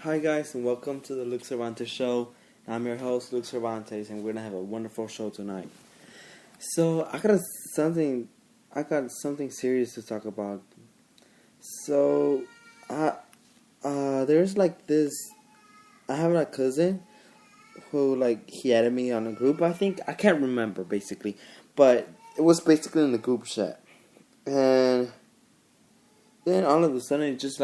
Hi guys, and welcome to the Luke Cervantes Show. I'm your host, Luke Cervantes, and we're gonna have a wonderful show tonight. So something, I got something serious to talk about. So, there's like this. I have a cousin who he added me on a group. I can't remember basically, but it was basically in the group chat, and then all of a sudden, it just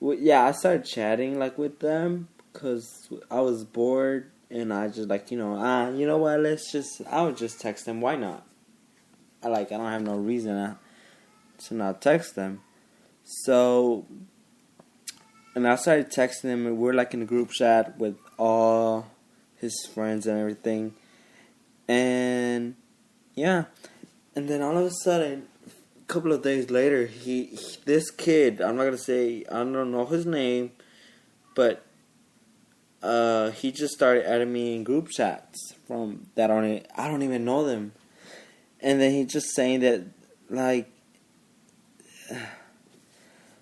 I started chatting with them because I was bored, and I just you know what? I would just text them. Why not? I don't have no reason to not text them. So, and I started texting them, and we're in a group chat with all his friends and everything, and yeah, and then all of a sudden, couple of days later, this kid, I'm not gonna say, I don't know his name, but he just started adding me in group chats from that I don't even know them, and then he just saying that right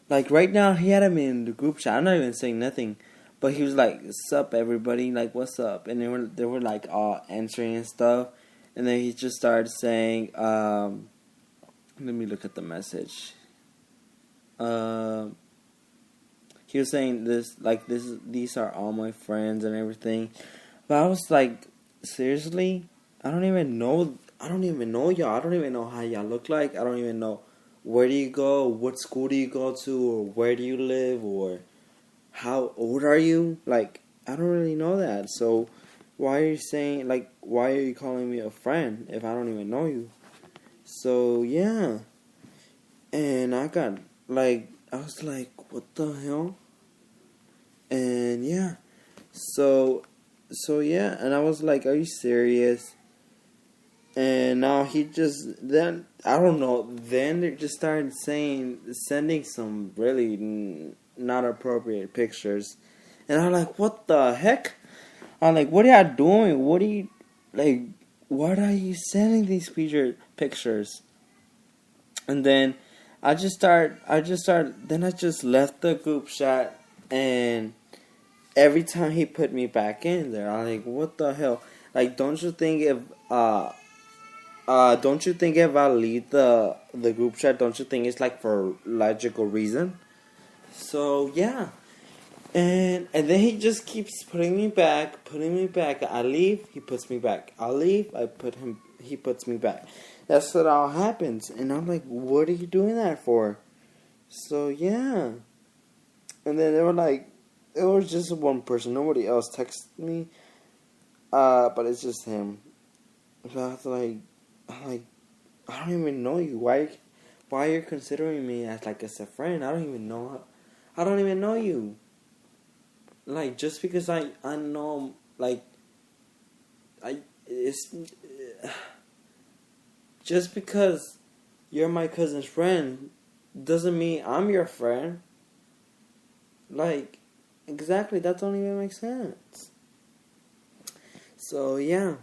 now he added me in the group chat. I'm not even saying nothing, but he was like, "Sup, everybody? What's up?" And they were all answering and stuff, and then he just started saying, let me look at the message. He was saying these are all my friends and everything, but I was like, seriously, I don't even know y'all. I don't even know how y'all look like. I don't even know where do you go, what school do you go to, or where do you live, or how old are you? I don't really know that. So why are you saying why are you calling me a friend if I don't even know you? So yeah, and I got I was like, what the hell? And yeah, so yeah, and I was like, are you serious? And now he just then I don't know. Then they just started sending some really not appropriate pictures, and I'm like, what the heck? I'm like, what are y'all doing? What are you What are you sending these pictures? And then I just left the group chat, and every time he put me back in there, I'm like, what the hell? Don't you think if I leave the group chat, don't you think it's for logical reason? So yeah. And then he just keeps putting me back. I leave, he puts me back. I leave, he puts me back. That's what all happens. And I'm like, what are you doing that for? So yeah. And then they were like, it was just one person. Nobody else texted me. But it's just him. So I was I don't even know you. Why are you considering me as a friend? I don't even know. I don't even know you. Just because I know, it's just because you're my cousin's friend doesn't mean I'm your friend. Exactly, that don't even make sense. So yeah.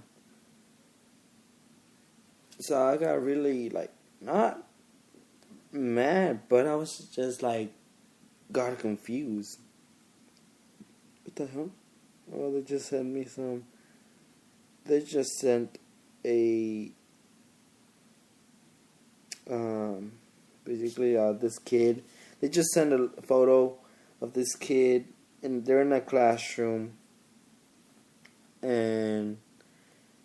So I got really not mad, but I was just got confused. What the hell? Well, they just sent me some. They just sent a basically this kid. They just sent a photo of this kid, and they're in a classroom, and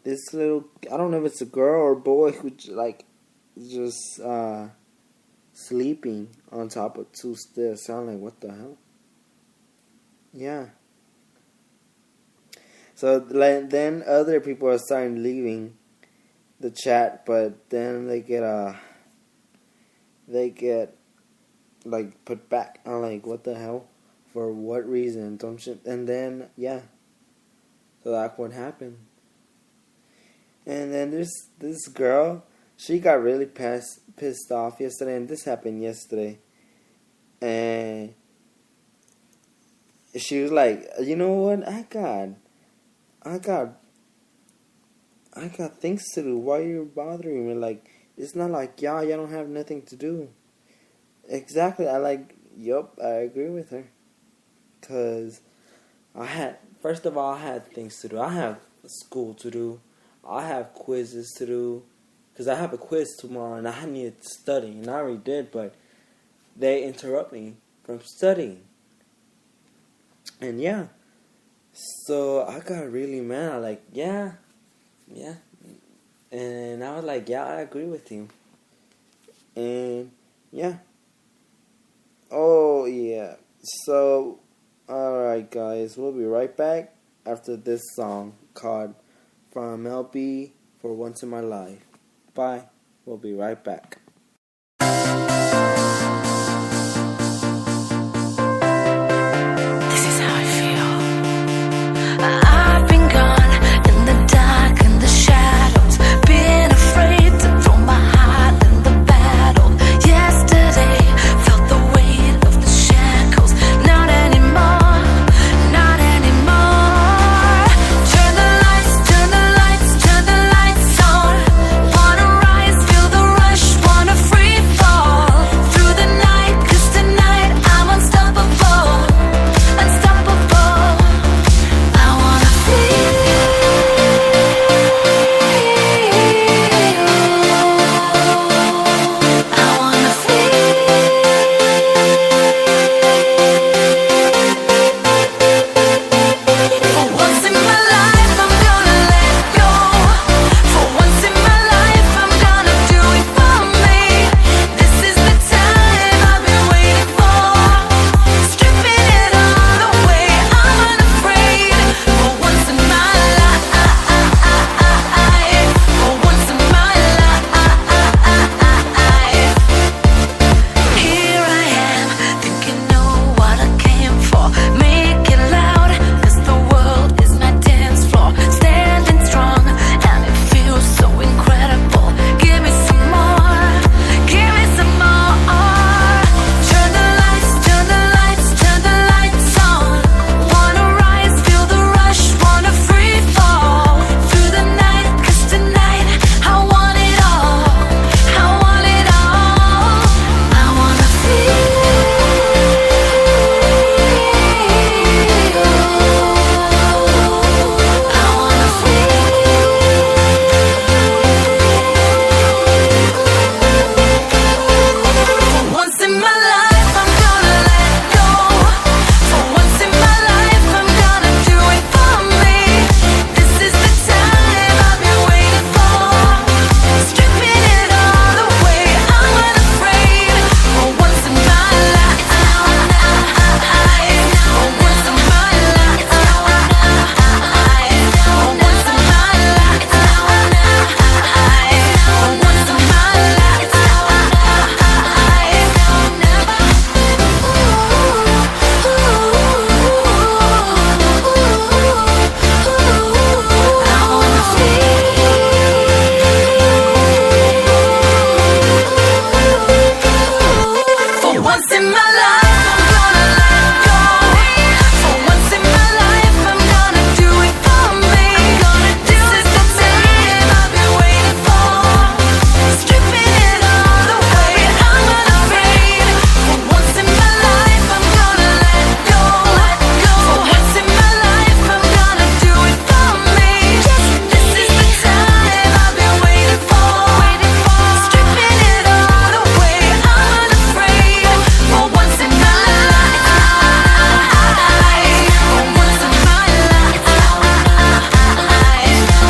this little, I don't know if it's a girl or boy who just sleeping on top of two stairs. So I'm like, what the hell? Yeah. So then other people are starting leaving the chat, but then they get put back. I'm like, what the hell? For what reason? Don't you? And then yeah, so that's what happened. And then there's this girl. She got really pissed off yesterday, and this happened yesterday. And she was like, you know what? I got things to do. Why are you bothering me? It's not y'all don't have nothing to do. Exactly. Yup, I agree with her. because first of all, I had things to do. I have school to do. I have quizzes to do. Because I have a quiz tomorrow and I need to study. And I already did, but they interrupt me from studying. And yeah. So I got really mad. I like, yeah. And I was like, yeah, I agree with you. And yeah. Oh, yeah. So, alright, guys. We'll be right back after this song called From LB for Once in My Life. Bye. We'll be right back. This is how I feel. I've been gone in the dark and the shadows, been afraid to throw my heart in the battle. Yesterday felt the weight of the shackles. Not anymore, not anymore. Turn the lights, turn the lights, turn the lights on. Wanna rise, feel the rush, wanna free fall through the night, 'cause tonight I'm unstoppable, unstoppable. I wanna feel. I wanna feel. For once in my life, I'm gonna let go. For once in my life, I'm gonna do it for me. This is the time I've been waiting for. Stripping it all away, I'm unafraid. For once in my life, for once in my life, here I am, think you know what I came for. Make it loud, 'cause the world is my dance floor. Standing strong, and it feels so incredible. Give me some more, give me some more. Turn the lights, turn the lights, turn the lights on. Wanna rise, feel the rush, wanna free fall through the night, 'cause tonight I want it all, I want it all. I wanna feel. I wanna feel. For once in my life, I'm gonna let go. For once in my life, I'm gonna do it for me. This is the time I've been waiting for. Stripping it all away, I'm unafraid. For once in my life, for once in my life, for once in my life, for once in my life. For once in my life, I'm gonna let go. For once in my life, I'm gonna do it for me. This is the time I've been waiting for. Stripping it all away, I'm unafraid. For once in my life, I'm gonna let go. For once in my life, I'm gonna do it for me. This is the time I've been waiting for. Stripping it all away, I'm unafraid. For once in my life, for once in my life,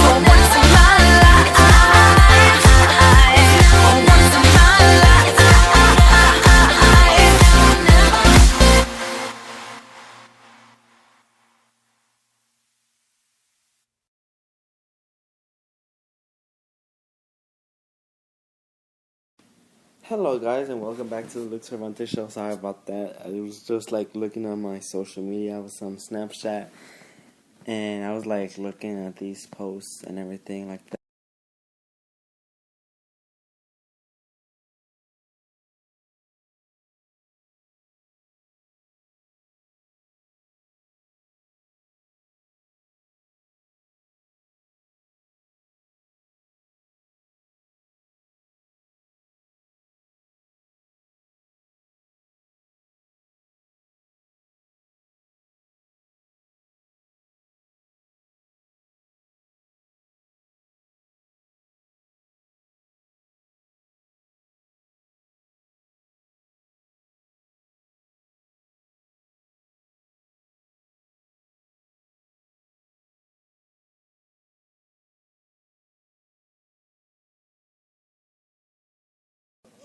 for once in my life, for once in my life. Hello, guys, and welcome back to the Luke Cervantes Show. Sorry about that. I was just like looking on my social media. I was on Snapchat, and I was like looking at these posts and everything like that.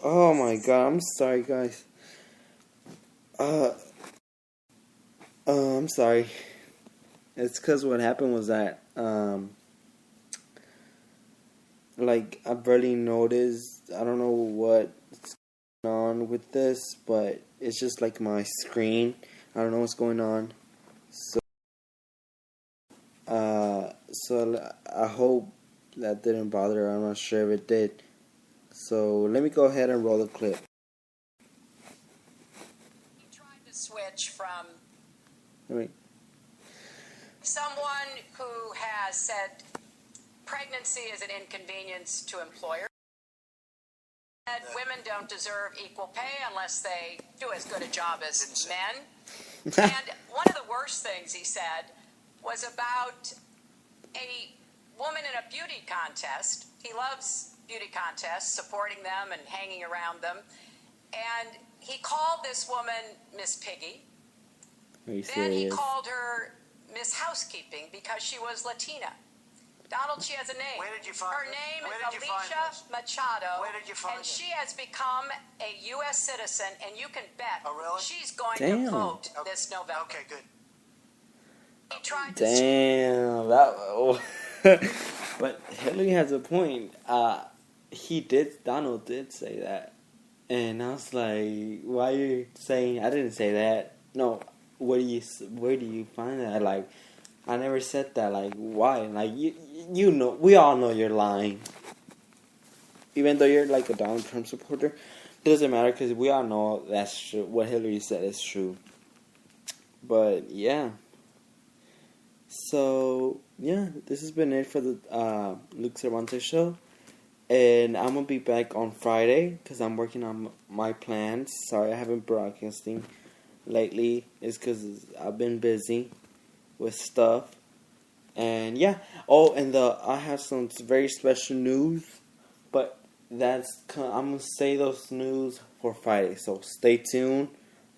Oh my god, I'm sorry, guys. Uh, I'm sorry. It's because what happened was that, like, I barely noticed. I don't know what's going on with this, but it's just like my screen. I don't know what's going on. So, I hope that didn't bother her. I'm not sure if it did. So, let me go ahead and roll the clip. He tried to switch from Wait. someone who has said pregnancy is an inconvenience to employers. That women don't deserve equal pay unless they do as good a job as men. And one of the worst things he said was about a woman in a beauty contest. He loves beauty contests, supporting them and hanging around them. And he called this woman Miss Piggy. Are you Then he serious? called her Miss Housekeeping because she was Latina. Donald, she has a name. Where did you find her this? name Where is did you find Alicia this? Machado. Where did you find and it? she has become a U.S. citizen, and you can bet Oh, really? she's going Damn. to vote this November. Okay, good. He tried to Damn, that. But Hillary has a point. Donald did say that, and I was like, "Why are you saying?" I didn't say that. No, where do you find that? Like, I never said that. Like, why? Like, you know, we all know you're lying. Even though you're like a Donald Trump supporter, doesn't matter because we all know that's true. What Hillary said is true. But yeah. So, yeah, this has been it for the Luke Cervantes show. And I'm going to be back on Friday because I'm working on my plans. Sorry, I haven't broadcasting lately. It's because I've been busy with stuff. And yeah. Oh, and I have some very special news. But I'm going to say those news for Friday. So stay tuned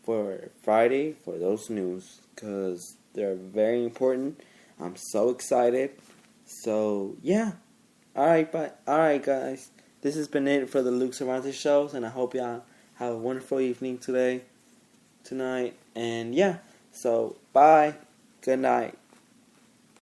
for Friday for those news because they're very important. I'm so excited. So, yeah. Alright, bye. Alright, guys. This has been it for the Luke Cervantes shows, and I hope y'all have a wonderful evening tonight. And, yeah. So, bye. Good night.